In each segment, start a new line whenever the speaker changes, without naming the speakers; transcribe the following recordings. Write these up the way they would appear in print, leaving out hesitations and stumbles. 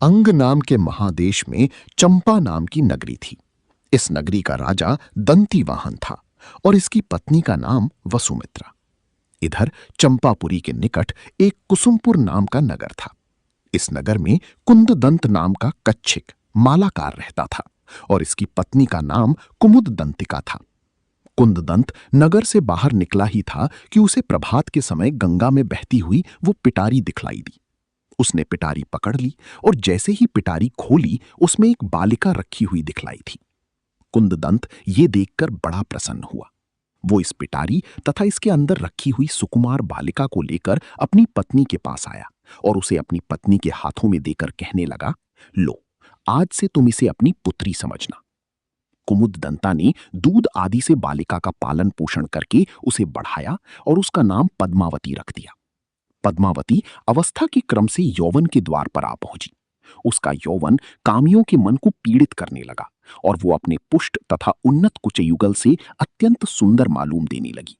अंग नाम के महादेश में चंपा नाम की नगरी थी। इस नगरी का राजा दंतीवाहन था और इसकी पत्नी का नाम वसुमित्रा। इधर चंपापुरी के निकट एक कुसुमपुर नाम का नगर था। इस नगर में कुंददंत नाम का कच्छिक मालाकार रहता था और इसकी पत्नी का नाम कुमुददंतिका था। कुंददंत नगर से बाहर निकला ही था कि उसे प्रभात के समय गंगा में बहती हुई वो पिटारी दिखलाई दी। उसने पिटारी पकड़ ली और जैसे ही पिटारी खोली उसमें एक बालिका रखी हुई दिखलाई थी। कुंददंत ये देखकर बड़ा प्रसन्न हुआ। वो इस पिटारी तथा इसके अंदर रखी हुई सुकुमार बालिका को लेकर अपनी पत्नी के पास आया और उसे अपनी पत्नी के हाथों में देकर कहने लगा, लो, आज से तुम इसे अपनी पुत्री समझना। कुमुददंता ने दूध आदि से बालिका का पालन पोषण करके उसे बढ़ाया और उसका नाम पद्मावती रख दिया। पद्मावती अवस्था के क्रम से यौवन के द्वार पर आ पहुंची। उसका यौवन कामियों के मन को पीड़ित करने लगा और वो अपने पुष्ट तथा उन्नत कुचयुगल से अत्यंत सुंदर मालूम देने लगी।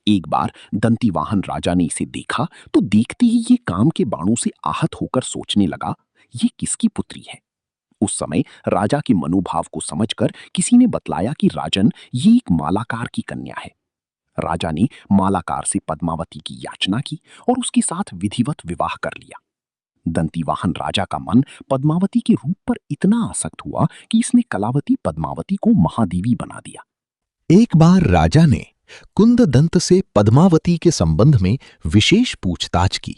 एक बार दंतीवाहन राजा ने इसे देखा तो देखते ही ये काम के बाणों से आहत होकर सोचने लगा, ये किसकी पुत्री है। उस समय राजा के मनोभाव को समझकर किसी ने बतलाया कि राजन, ये एक मालाकार की कन्या है। राजा ने मालाकार से पद्मावती की याचना की और उसके साथ विधिवत विवाह कर लिया। दंतीवाहन राजा का मन पद्मावती के रूप पर इतना आसक्त हुआ कि इसने कलावती पद्मावती को महादेवी बना दिया।
एक बार राजा ने कुंददंत से पद्मावती के संबंध में विशेष पूछताछ की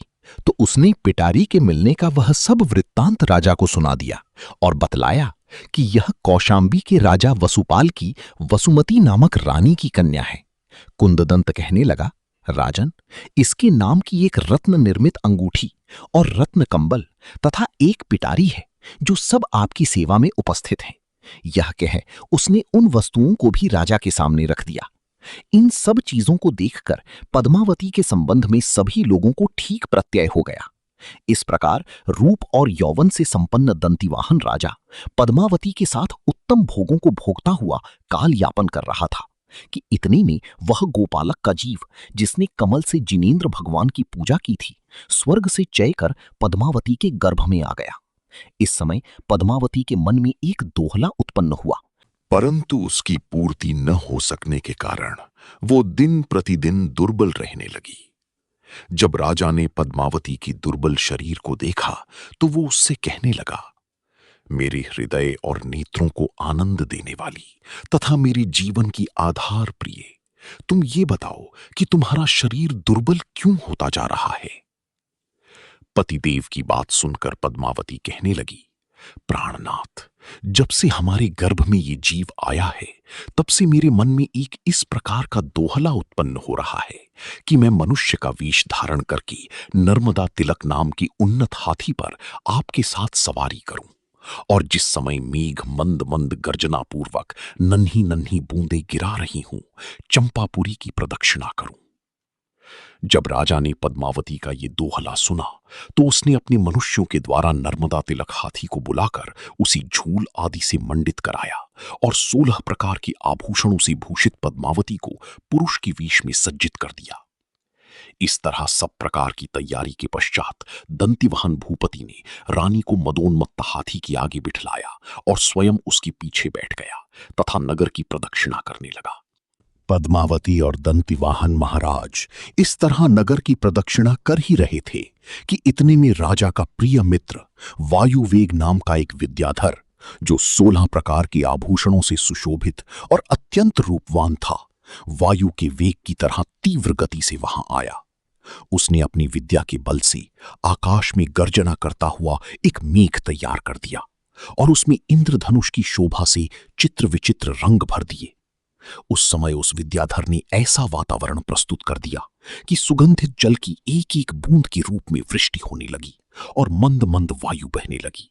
तो उसने पिटारी के मिलने का वह सब वृत्तांत राजा को सुना दिया और बतलाया कि यह कौशांबी के राजा वसुपाल की वसुमती नामक रानी की कन्या है। कुंददंत कहने लगा, राजन, इसके नाम की एक रत्न निर्मित अंगूठी और रत्न कंबल तथा एक पिटारी है जो सब आपकी सेवा में उपस्थित है। यह कह उसने उन वस्तुओं को भी राजा के सामने रख दिया। इन सब चीजों को देखकर पद्मावती के संबंध में सभी लोगों को ठीक प्रत्यय हो गया। इस प्रकार रूप और यौवन से संपन्न दंतीवाहन राजा पद्मावती के साथ उत्तम भोगों को भोगता हुआ काल यापन कर रहा था कि इतने में वह गोपालक का जीव, जिसने कमल से जिनेंद्र भगवान की पूजा की थी, स्वर्ग से चय कर पद्मावती के गर्भ में आ गया। इस समय पद्मावती के मन में एक दोहला उत्पन्न हुआ,
परंतु उसकी पूर्ति न हो सकने के कारण वो दिन प्रतिदिन दुर्बल रहने लगी। जब राजा ने पद्मावती की दुर्बल शरीर को देखा तो वो उससे कहने लगा, मेरे हृदय और नेत्रों को आनंद देने वाली तथा मेरे जीवन की आधार प्रिय, तुम ये बताओ कि तुम्हारा शरीर दुर्बल क्यों होता जा रहा है। पतिदेव की बात सुनकर पद्मावती कहने लगी, प्राणनाथ, जब से हमारे गर्भ में ये जीव आया है तब से मेरे मन में एक इस प्रकार का दोहला उत्पन्न हो रहा है कि मैं मनुष्य का वेश धारण करके नर्मदा तिलक नाम की उन्नत हाथी पर आपके साथ सवारी करूं और जिस समय मेघ मंद मंद गर्जना पूर्वक नन्ही नन्ही बूंदें गिरा रही हूं, चंपापुरी की प्रदक्षिणा करूं। जब राजा ने पद्मावती का ये दोहला सुना तो उसने अपने मनुष्यों के द्वारा नर्मदा तिलक हाथी को बुलाकर उसी झूल आदि से मंडित कराया और 16 प्रकार के आभूषणों से भूषित पद्मावती को पुरुष की वेश में सज्जित कर दिया। इस तरह सब प्रकार की तैयारी के पश्चात दंतीवाहन भूपति ने रानी को मदोन्मत्त हाथी के आगे बिठलाया और स्वयं उसके पीछे बैठ गया तथा नगर की प्रदक्षिणा करने लगा।
पद्मावती और दंतीवाहन महाराज इस तरह नगर की प्रदक्षिणा कर ही रहे थे कि इतने में राजा का प्रिय मित्र वायुवेग नाम का एक विद्याधर, जो 16 प्रकार के आभूषणों से सुशोभित और अत्यंत रूपवान था, वायु के वेग की तरह तीव्र गति से वहां आया। उसने अपनी विद्या के बल से आकाश में गर्जना करता हुआ एक मेघ तैयार कर दिया और उसमें इंद्रधनुष की शोभा से चित्र विचित्र रंग भर दिए। उस समय उस विद्याधर ने ऐसा वातावरण प्रस्तुत कर दिया कि सुगंधित जल की एक एक बूंद के रूप में वृष्टि होने लगी और मंद मंद वायु बहने लगी।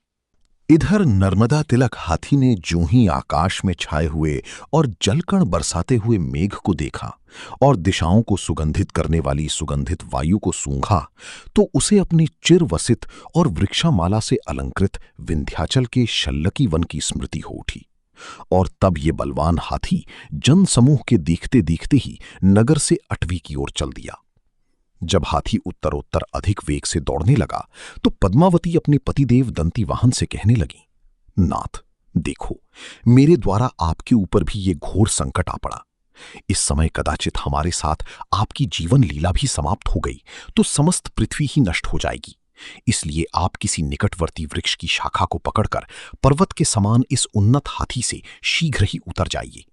इधर नर्मदा तिलक हाथी ने ज्यों ही आकाश में छाए हुए और जलकण बरसाते हुए मेघ को देखा और दिशाओं को सुगंधित करने वाली सुगंधित वायु को सूंघा तो उसे अपने चिरवसित और वृक्षामाला से अलंकृत विंध्याचल के शल्लकी वन की स्मृति हो उठी और तब ये बलवान हाथी जनसमूह के देखते देखते ही नगर से अटवी की ओर चल दिया।
जब हाथी उत्तरोत्तर अधिक वेग से दौड़ने लगा तो पद्मावती अपने पतिदेव दंतीवाहन से कहने लगी, नाथ, देखो, मेरे द्वारा आपके ऊपर भी ये घोर संकट आ पड़ा। इस समय कदाचित हमारे साथ आपकी जीवन लीला भी समाप्त हो गई तो समस्त पृथ्वी ही नष्ट हो जाएगी। इसलिए आप किसी निकटवर्ती वृक्ष की शाखा को पकड़कर पर्वत के समान इस उन्नत हाथी से शीघ्र ही उतर जाइए।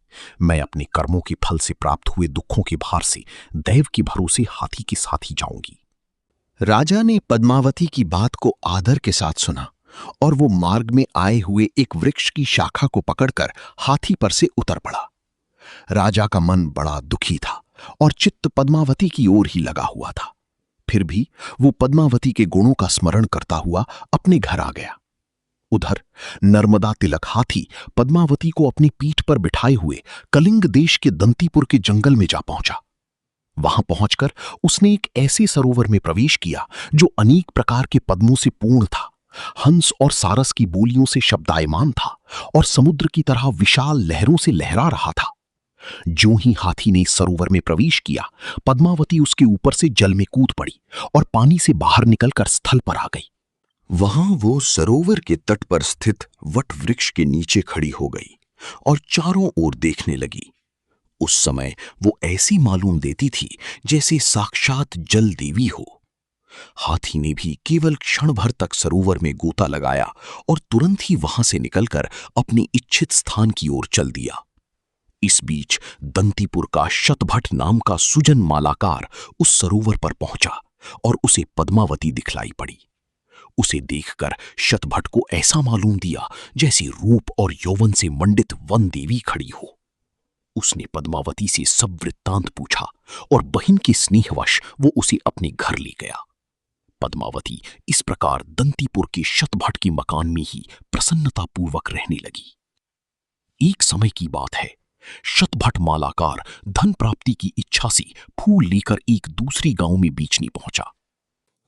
मैं अपने कर्मों के फल से प्राप्त हुए दुखों के भार से दैव के भरोसे हाथी के साथ ही जाऊंगी।
राजा ने पद्मावती की बात को आदर के साथ सुना और वो मार्ग में आए हुए एक वृक्ष की शाखा को पकड़कर हाथी पर से उतर पड़ा। राजा का मन बड़ा दुखी था और चित्त पद्मावती की ओर ही लगा हुआ था। फिर भी वो पद्मावती के गुणों का स्मरण करता हुआ अपने घर आ गया। उधर नर्मदा तिलक हाथी पद्मावती को अपनी पीठ पर बिठाए हुए कलिंग देश के दंतीपुर के जंगल में जा पहुंचा। वहां पहुंचकर उसने एक ऐसे सरोवर में प्रवेश किया जो अनेक प्रकार के पद्मों से पूर्ण था, हंस और सारस की बोलियों से शब्दायमान था और समुद्र की तरह विशाल लहरों से लहरा रहा था। ज्यों ही हाथी ने सरोवर में प्रवेश किया, पद्मावती उसके ऊपर से जल में कूद पड़ी और पानी से बाहर निकलकर स्थल पर आ गई।
वहां वो सरोवर के तट पर स्थित वट वृक्ष के नीचे खड़ी हो गई और चारों ओर देखने लगी। उस समय वो ऐसी मालूम देती थी जैसे साक्षात जल देवी हो। हाथी ने भी केवल क्षण भर तक सरोवर में गोता लगाया और तुरंत ही वहां से निकलकर अपनी इच्छित स्थान की ओर चल दिया। इस बीच दंतीपुर का शतभट नाम का सुजन मालाकार उस सरोवर पर पहुंचा और उसे पद्मावती दिखलाई पड़ी। उसे देखकर शतभट को ऐसा मालूम दिया जैसे रूप और यौवन से मंडित वन देवी खड़ी हो। उसने पद्मावती से सब वृत्तांत पूछा और बहन के स्नेहवश वो उसे अपने घर ले गया। पद्मावती इस प्रकार दंतीपुर के शतभट के मकान में ही प्रसन्नतापूर्वक रहने लगी। एक समय की बात है, शतभट मालाकार धन प्राप्ति की इच्छा से फूल लेकर एक दूसरी गांव में बेचने पहुंचा।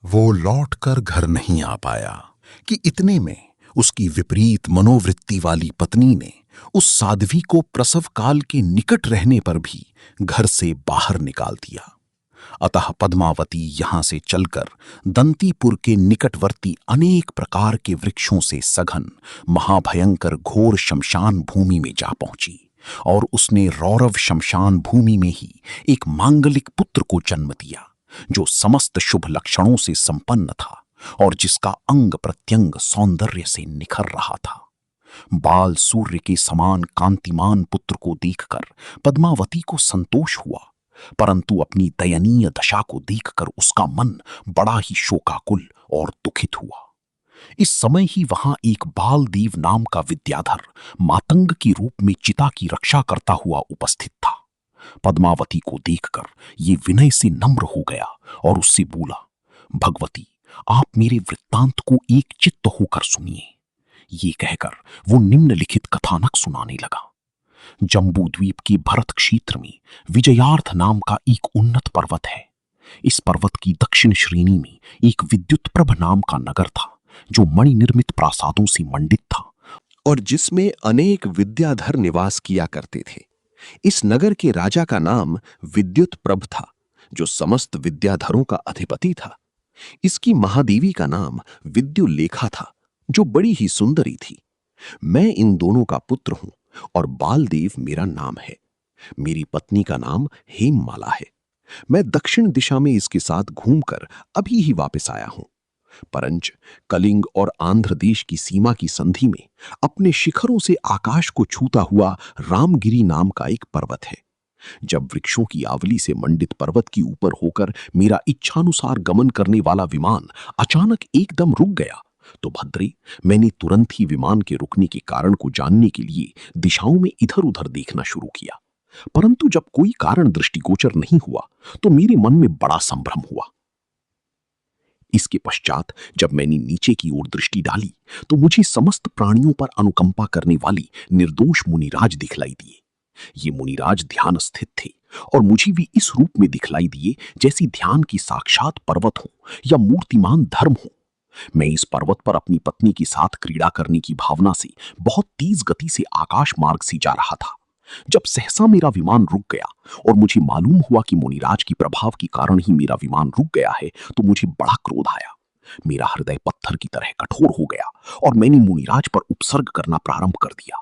वो लौटकर घर नहीं आ पाया कि इतने में उसकी विपरीत मनोवृत्ति वाली पत्नी ने उस साध्वी को प्रसव काल के निकट रहने पर भी घर से बाहर निकाल दिया। अतः पद्मावती यहां से चलकर दंतीपुर के निकटवर्ती अनेक प्रकार के वृक्षों से सघन महाभयंकर घोर शमशान भूमि में जा पहुंची और उसने रौरव शमशान भूमि में ही एक मांगलिक पुत्र को जन्म दिया जो समस्त शुभ लक्षणों से संपन्न था और जिसका अंग प्रत्यंग सौंदर्य से निखर रहा था। बाल सूर्य के समान कांतिमान पुत्र को देखकर पद्मावती को संतोष हुआ, परंतु अपनी दयनीय दशा को देखकर उसका मन बड़ा ही शोकाकुल और दुखित हुआ। इस समय ही वहां एक बालदेव नाम का विद्याधर मातंग के रूप में चिता की रक्षा करता हुआ उपस्थित था। पद्मावती को देखकर ये विनय से नम्र हो गया और उससे बोला, भगवती, आप मेरे वृत्तांत को एक चित्त होकर सुनिए। ये कहकर वो निम्नलिखित कथानक सुनाने लगा। जम्बू द्वीप के भरत क्षेत्र में विजयार्थ नाम का एक उन्नत पर्वत है। इस पर्वत की दक्षिण श्रेणी में एक विद्युतप्रभ नाम का नगर था जो मणिनिर्मित प्रासादों से मंडित था
और जिसमें अनेक विद्याधर निवास किया करते थे। इस नगर के राजा का नाम विद्युतप्रभ था जो समस्त विद्याधरों का अधिपति था। इसकी महादेवी का नाम विद्युलेखा था जो बड़ी ही सुंदरी थी। मैं इन दोनों का पुत्र हूं और बालदेव मेरा नाम है। मेरी पत्नी का नाम हेममाला है। मैं दक्षिण दिशा में इसके साथ घूमकर अभी ही वापस आया हूं। परंच कलिंग और आंध्र देश की सीमा की संधि में अपने शिखरों से आकाश को छूता हुआ रामगिरी नाम का एक पर्वत है। जब वृक्षों की आवली से मंडित पर्वत की ऊपर होकर मेरा इच्छानुसार गमन करने वाला विमान अचानक एकदम रुक गया तो भद्रे, मैंने तुरंत ही विमान के रुकने के कारण को जानने के लिए दिशाओं में इधर उधर देखना शुरू किया, परंतु जब कोई कारण दृष्टिगोचर नहीं हुआ तो मेरे मन में बड़ा संभ्रम हुआ। इसके पश्चात जब मैंने नीचे की ओर दृष्टि डाली तो मुझे समस्त प्राणियों पर अनुकंपा करने वाली निर्दोष मुनिराज दिखलाई दिए। ये मुनिराज ध्यान स्थित थे और मुझे भी इस रूप में दिखलाई दिए जैसी ध्यान की साक्षात पर्वत हो या मूर्तिमान धर्म हो। मैं इस पर्वत पर अपनी पत्नी के साथ क्रीड़ा करने की भावना से बहुत तेज गति से आकाश मार्ग से जा रहा था जब सहसा मेरा विमान रुक गया और मुझे मालूम हुआ कि मुनिराज की प्रभाव के कारण ही मेरा विमान रुक गया है, तो मुझे बड़ा क्रोध आया। मेरा हृदय पत्थर की तरह कठोर हो गया और मैंने मुनिराज पर उपसर्ग करना प्रारंभ कर दिया।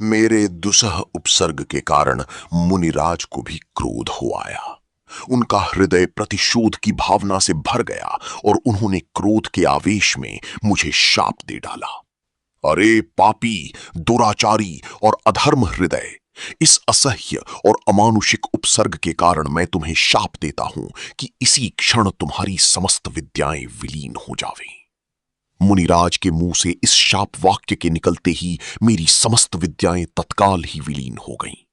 मेरे दुसह उपसर्ग के कारण मुनिराज को भी क्रोध हो आया। उनका हृदय प्रतिशोध की भावना से भर गया और उन्होंने क्रोध के आवेश में मुझे शाप दे डाला। अरे पापी, दुराचारी और अधर्म हृदय, इस असह्य और अमानुषिक उपसर्ग के कारण मैं तुम्हें शाप देता हूं कि इसी क्षण तुम्हारी समस्त विद्याएं विलीन हो जावें। मुनिराज के मुंह से इस शाप वाक्य के निकलते ही मेरी समस्त विद्याएं तत्काल ही विलीन हो गईं।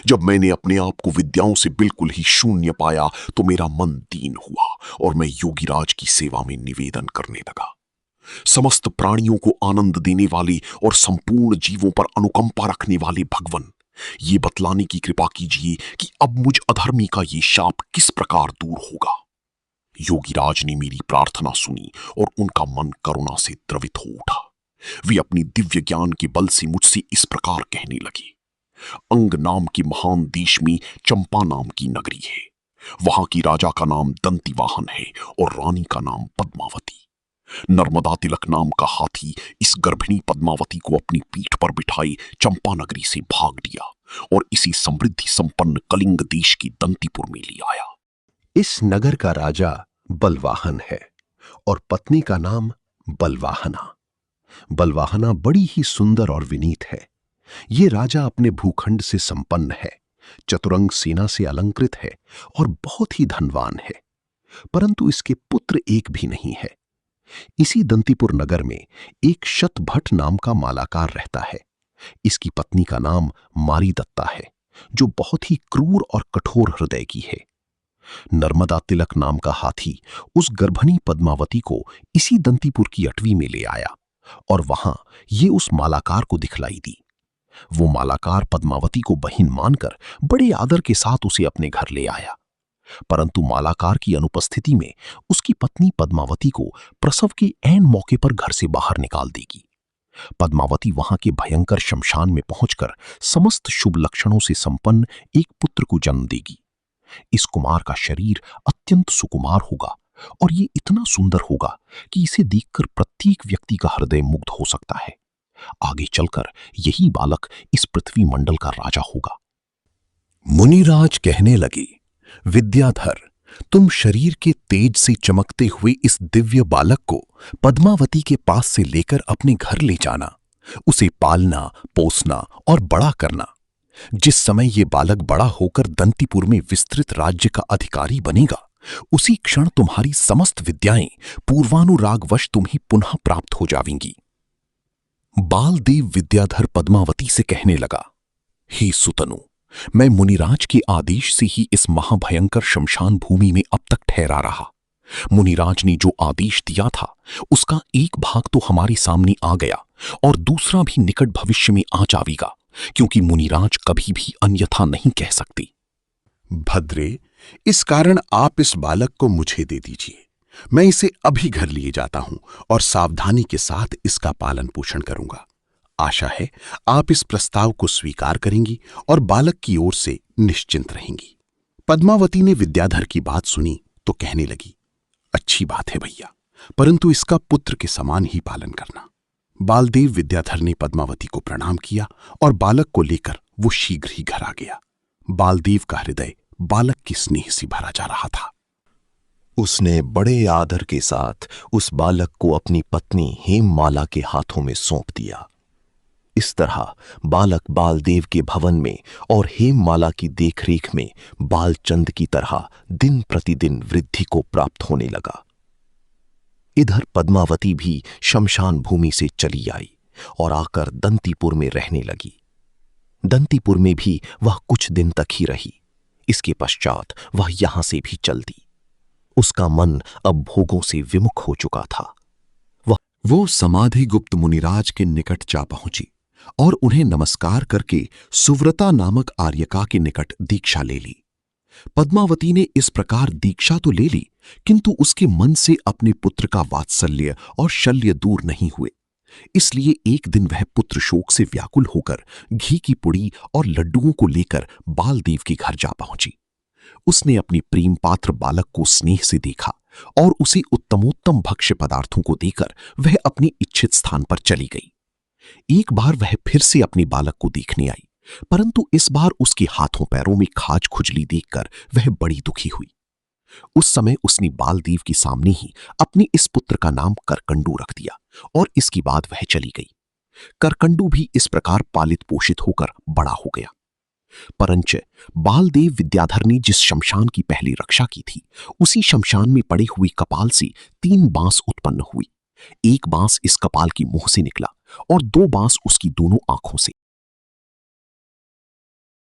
जब मैंने अपने आप को विद्याओं से बिल्कुल ही शून्य पाया तो मेरा मन दीन हुआ और मैं योगीराज की सेवा में निवेदन करने लगा। समस्त प्राणियों को आनंद देने वाले और संपूर्ण जीवों पर अनुकंपा रखने वाले भगवन, ये बतलाने की कृपा कीजिए कि अब मुझ अधर्मी का ये शाप किस प्रकार दूर होगा। योगीराज ने मेरी प्रार्थना सुनी और उनका मन करुणा से द्रवित हो उठा। वे अपनी दिव्य ज्ञान के बल से मुझसे इस प्रकार कहने लगे। अंग नाम के महान देश में चंपा नाम की नगरी है। वहां की राजा का नाम दंतिवाहन है और रानी का नाम पद्मावती। नर्मदा तिलक नाम का हाथी इस गर्भिणी पद्मावती को अपनी पीठ पर बिठाए चंपा नगरी से भाग लिया और इसी समृद्धि संपन्न कलिंग देश की दंतीपुर में ले आया।
इस नगर का राजा बलवाहन है और पत्नी का नाम बलवाहना। बलवाहना बड़ी ही सुंदर और विनीत है। ये राजा अपने भूखंड से संपन्न है, चतुरंग सेना से अलंकृत है और बहुत ही धनवान है, परंतु इसके पुत्र एक भी नहीं है। इसी दंतीपुर नगर में एक शतभट नाम का मालाकार रहता है। इसकी पत्नी का नाम मारीदत्ता है, जो बहुत ही क्रूर और कठोर हृदय की है। नर्मदा तिलक नाम का हाथी उस गर्भणी पद्मावती को इसी दंतीपुर की अटवी में ले आया और वहां ये उस मालाकार को दिखलाई दी। वो मालाकार पद्मावती को बहन मानकर बड़े आदर के साथ उसे अपने घर ले आया, परंतु मालाकार की अनुपस्थिति में उसकी पत्नी पद्मावती को प्रसव के ऐन मौके पर घर से बाहर निकाल देगी। पद्मावती वहां के भयंकर शमशान में पहुंचकर समस्त शुभ लक्षणों से संपन्न एक पुत्र को जन्म देगी। इस कुमार का शरीर अत्यंत सुकुमार होगा और ये इतना सुंदर होगा कि इसे देखकर प्रत्येक व्यक्ति का हृदय मुग्ध हो सकता है। आगे चलकर यही बालक इस पृथ्वी मंडल का राजा होगा।
मुनिराज कहने लगे, विद्याधर, तुम शरीर के तेज से चमकते हुए इस दिव्य बालक को पद्मावती के पास से लेकर अपने घर ले जाना, उसे पालना, पोसना और बड़ा करना। जिस समय ये बालक बड़ा होकर दंतीपुर में विस्तृत राज्य का अधिकारी बनेगा, उसी क्षण तुम्हारी समस्त विद्याएं पूर्वानुरागवश तुम्हें पुनः प्राप्त हो जावेंगी। बालदेव विद्याधर पद्मावती से कहने लगा, हे सुतनु, मैं मुनिराज के आदेश से ही इस महाभयंकर शमशान भूमि में अब तक ठहरा रहा। मुनिराज ने जो आदेश दिया था उसका एक भाग तो हमारे सामने आ गया और दूसरा भी निकट भविष्य में आ जाएगा, क्योंकि मुनिराज कभी भी अन्यथा नहीं कह सकते।
भद्रे, इस कारण आप इस बालक को मुझे दे दीजिए। मैं इसे अभी घर लिए जाता हूं और सावधानी के साथ इसका पालन पोषण करूंगा। आशा है आप इस प्रस्ताव को स्वीकार करेंगी और बालक की ओर से निश्चिंत रहेंगी। पद्मावती ने विद्याधर की बात सुनी तो कहने लगी, अच्छी बात है भैया, परंतु इसका पुत्र के समान ही पालन करना। बालदेव विद्याधर ने पद्मावती को प्रणाम किया और बालक को लेकर वो शीघ्र ही घर आ गया। बालदेव का हृदय बालक के स्नेह से भरा जा रहा था।
उसने बड़े आदर के साथ उस बालक को अपनी पत्नी हेममाला के हाथों में सौंप दिया। इस तरह बालक बालदेव के भवन में और हेममाला की देखरेख में बालचंद की तरह दिन प्रतिदिन वृद्धि को प्राप्त होने लगा। इधर पद्मावती भी शमशान भूमि से चली आई और आकर दंतीपुर में रहने लगी। दंतीपुर में भी वह कुछ दिन तक ही रही। इसके पश्चात वह यहां से भी चल दी। उसका मन अब भोगों से विमुख हो चुका था।
वो समाधि गुप्त मुनिराज के निकट जा पहुंची और उन्हें नमस्कार करके सुव्रता नामक आर्यका के निकट दीक्षा ले ली। पद्मावती ने इस प्रकार दीक्षा तो ले ली, किंतु उसके मन से अपने पुत्र का वात्सल्य और शल्य दूर नहीं हुए।
इसलिए एक दिन वह पुत्र शोक से व्याकुल होकर घी की पुड़ी और लड्डुओं को लेकर बालदेव के घर जा पहुंची। उसने अपनी प्रेम पात्र बालक को स्नेह से देखा और उसे उत्तमोत्तम भक्ष्य पदार्थों को देकर वह अपनी इच्छित स्थान पर चली गई। एक बार वह फिर से अपने बालक को देखने आई, परंतु इस बार उसके हाथों पैरों में खाज खुजली देखकर वह बड़ी दुखी हुई। उस समय उसने बालदेव के सामने ही अपने इस पुत्र का नाम करकंडू रख दिया और इसके बाद वह चली गई। करकंडू भी इस प्रकार पालित पोषित होकर बड़ा हो गया। परंच बालदेव विद्याधर ने जिस शमशान की पहली रक्षा की थी, उसी शमशान में पड़े हुए कपाल से 3 बांस उत्पन्न हुई। एक बांस इस कपाल की मुंह से निकला और 2 बांस उसकी दोनों आंखों से।